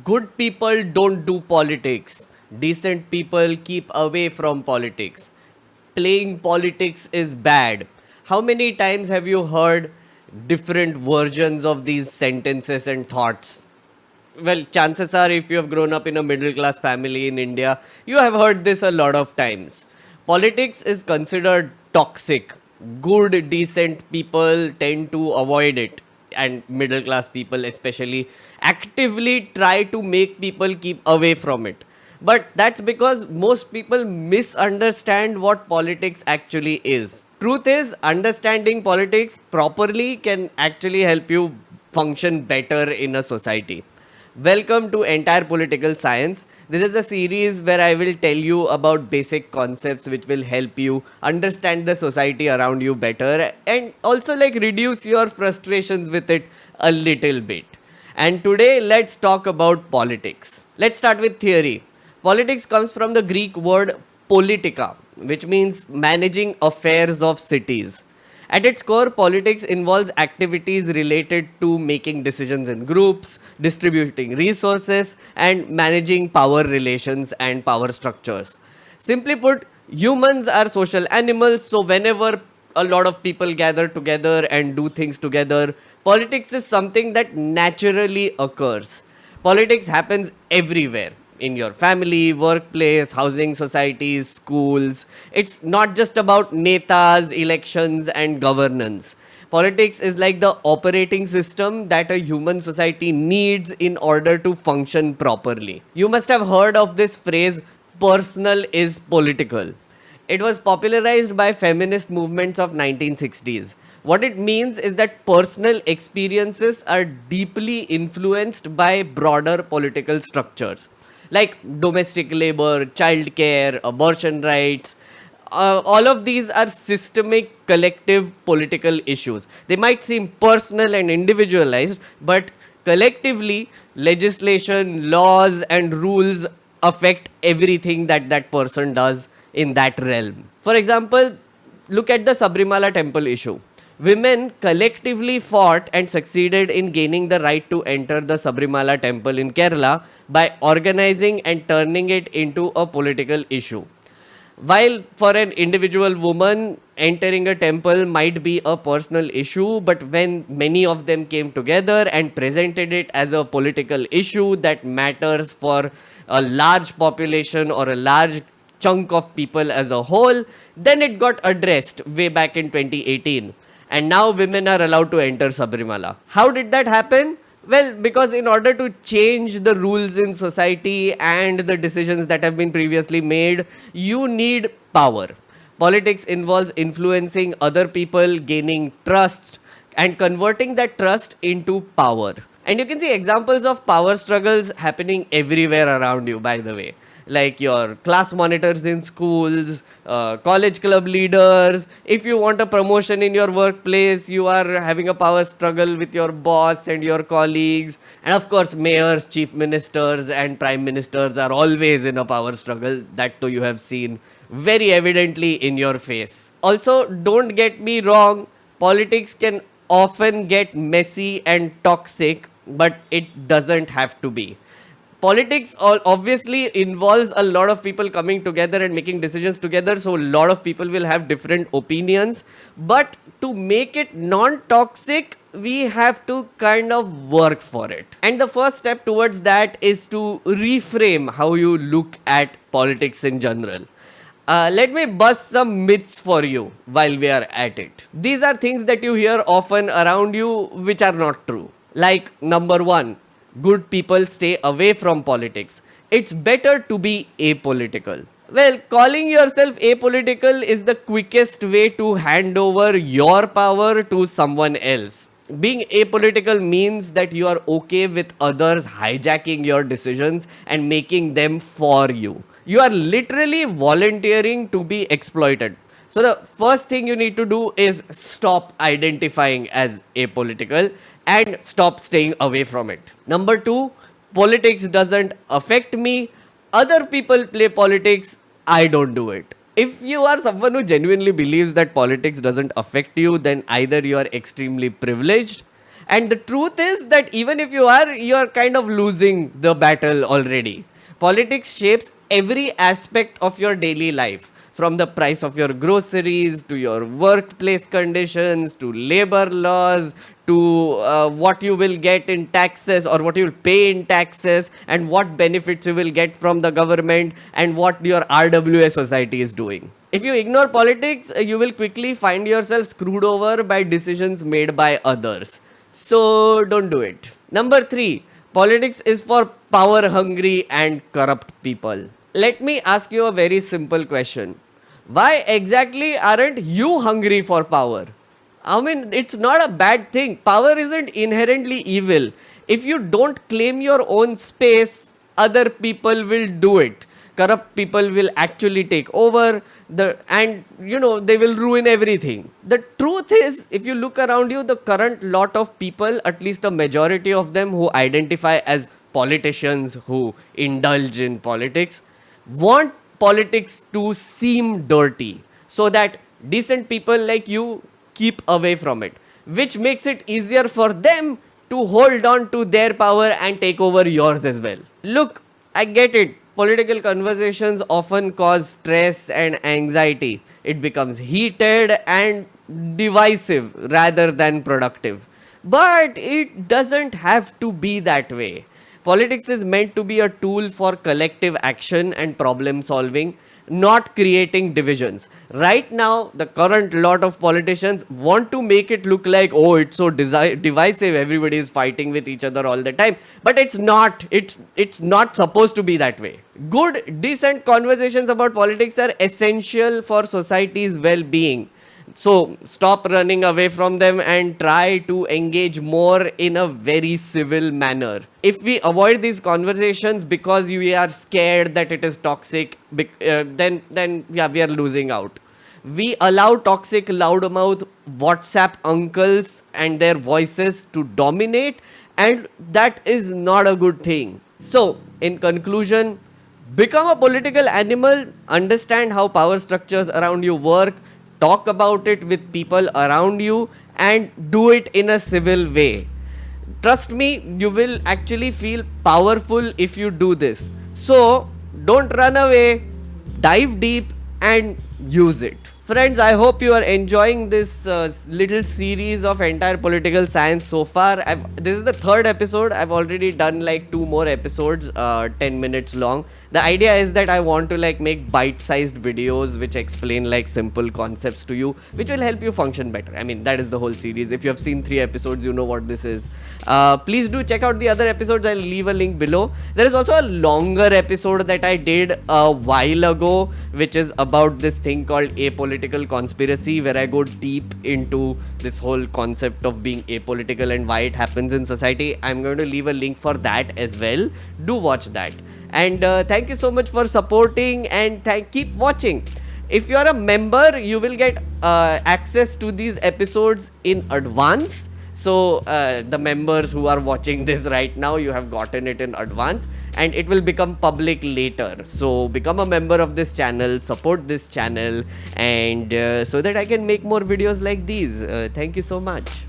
Good people don't do politics. Decent people keep away from politics. Playing politics is bad. How many times have you heard different versions of these sentences and thoughts? Well, chances are, if you have grown up in a middle class family in India, you have heard this a lot of times. Politics is considered toxic. Good, decent people tend to avoid it, and middle class people, especially, actively try to make people keep away from it. But that's because most people misunderstand what politics actually is. Truth is, understanding politics properly can actually help you function better in a society. Welcome to Entire Political Science. This is a series where I will tell you about basic concepts which will help you understand the society around you better and also reduce your frustrations with it a little bit. And today let's talk about politics. Let's start with theory. Politics comes from the Greek word politica, which means managing affairs of cities. At its core, politics involves activities related to making decisions in groups, distributing resources, and managing power relations and power structures. Simply put, humans are social animals, so whenever a lot of people gather together and do things together, politics is something that naturally occurs. Politics happens everywhere, in your family, workplace, housing societies, schools. It's not just about netas, elections, and governance. Politics is like the operating system that a human society needs in order to function properly. You must have heard of this phrase, personal is political. It was popularized by feminist movements of 1960s. What it means is that personal experiences are deeply influenced by broader political structures like domestic labor, child care, abortion rights. All of these are systemic collective political issues. They might seem personal and individualized, but collectively, legislation, laws, and rules affect everything that that person does in that realm. For example, look at the Sabrimala temple issue. Women collectively fought and succeeded in gaining the right to enter the Sabrimala temple in Kerala by organizing and turning it into a political issue. While for an individual woman, entering a temple might be a personal issue, but when many of them came together and presented it as a political issue that matters for a large population or a large chunk of people as a whole, then it got addressed way back in 2018. And now women are allowed to enter Sabrimala. How did that happen? Well, because in order to change the rules in society and the decisions that have been previously made, you need power. Politics involves influencing other people, gaining trust, and converting that trust into power. And you can see examples of power struggles happening everywhere around you, by the way. Like your class monitors in schools, college club leaders. If you want a promotion in your workplace, you are having a power struggle with your boss and your colleagues. And of course, mayors, chief ministers, and prime ministers are always in a power struggle. That too, you have seen very evidently in your face. Also, don't get me wrong, politics can often get messy and toxic, but it doesn't have to be. Politics obviously involves a lot of people coming together and making decisions together, so a lot of people will have different opinions, but to make it non-toxic, we have to kind of work for it. And the first step towards that is to reframe how you look at politics in general. Let me bust some myths for you while we are at it. These are things that you hear often around you which are not true. Like, number one, good people stay away from politics. It's better to be apolitical. Well, calling yourself apolitical is the quickest way to hand over your power to someone else. Being apolitical means that you are okay with others hijacking your decisions and making them for you. You are literally volunteering to be exploited. So, the first thing you need to do is stop identifying as apolitical and stop staying away from it. Number two, politics doesn't affect me. Other people play politics, I don't do it. If you are someone who genuinely believes that politics doesn't affect you, then either you are extremely privileged And the truth is that even if you're kind of losing the battle already. Politics shapes every aspect of your daily life, from the price of your groceries to your workplace conditions to labor laws to what you will get in taxes or what you will pay in taxes and what benefits you will get from the government and what your RWA society is doing. If you ignore politics, you will quickly find yourself screwed over by decisions made by others. So don't do it. Number 3, politics is for power hungry and corrupt people. Let me ask you a very simple question. Why exactly aren't you hungry for power? I mean, it's not a bad thing. Power isn't inherently evil. If you don't claim your own space, other people will do it. Corrupt people will actually take over and they will ruin everything. The truth is, if you look around you, the current lot of people, at least a majority of them who identify as politicians, who indulge in politics, want politics to seem dirty so that decent people like you keep away from it, which makes it easier for them to hold on to their power and take over yours as well. Look, I get it. Political conversations often cause stress and anxiety. It becomes heated and divisive rather than productive. But it doesn't have to be that way. Politics is meant to be a tool for collective action and problem solving, not creating divisions. Right now, the current lot of politicians want to make it look like, oh, it's so divisive, everybody is fighting with each other all the time. But it's not. It's not supposed to be that way. Good, decent conversations about politics are essential for society's well-being. So stop running away from them and try to engage more in a very civil manner. If we avoid these conversations because we are scared that it is toxic, then yeah, we are losing out. We allow toxic loudmouth WhatsApp uncles and their voices to dominate, and that is not a good thing. So, in conclusion, become a political animal, understand how power structures around you work, talk about it with people around you, and do it in a civil way. Trust me, you will actually feel powerful if you do this. So, don't run away, dive deep, and use it. Friends, I hope you are enjoying this little series of entire political science so far. This is the 3rd episode. I've already done like 2 more episodes, 10 minutes long. The idea is that I want to like make bite-sized videos which explain like simple concepts to you, which will help you function better. I mean, that is the whole series. If you have seen 3 episodes, you know what this is. Please do check out the other episodes. I'll leave a link below. There is also a longer episode that I did a while ago, which is about this thing called apolitical conspiracy, where I go deep into this whole concept of being apolitical and why it happens in society. I'm going to leave a link for that as well. Do watch that. And thank you so much for supporting, and keep watching. If you're a member, you will get access to these episodes in advance. So the members who are watching this right now, you have gotten it in advance, and it will become public later. So become a member of this channel, support this channel, and so that I can make more videos like these. Thank you so much.